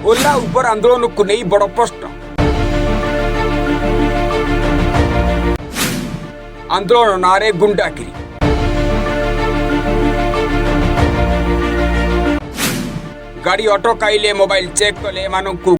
ओला उबर आंदोलन को नहीं बड़ प्रश्न। आंदोलन नारे गुंडागिरी। गाड़ी अटकाइले मोबाइल चेक कले एमानंकु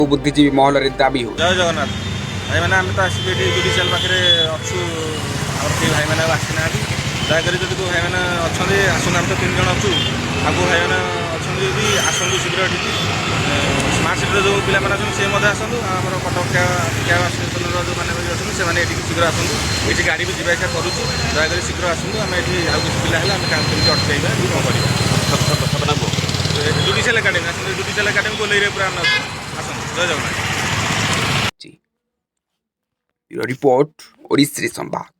बुद्धिजीवी महल दाबी हो। जय जगन्नाथ भाई मैंने आम तो आसिक जुडिशियाल पाखे अच्छु और कई भाई मैंने आसी ना दयाकोरी जब भाई मैंने अच्छा आसन आम तो 3 जन अच्छु आगे भाई मैंने अच्छा जदि आसतु शीघ्र ये स्मार्ट सिटी जो पे आसतु आसतु आम कटक क्या आसोसिएसन जो मैंने अच्छे से शीघ्र आसतु ये गाड़ी भी जावा करुचु दयाकोरी शीघ्र आसतु आम ये आउ किसी पिला आम केमती अटकईवा कौन करवा जुडिशियाल एकाडेमी आसतु जुडिशियाल एकाडेमी गोलेई पूरा आम आसतु जय जगन्नाथ। रिपोर्ट ओडिसी संवाद।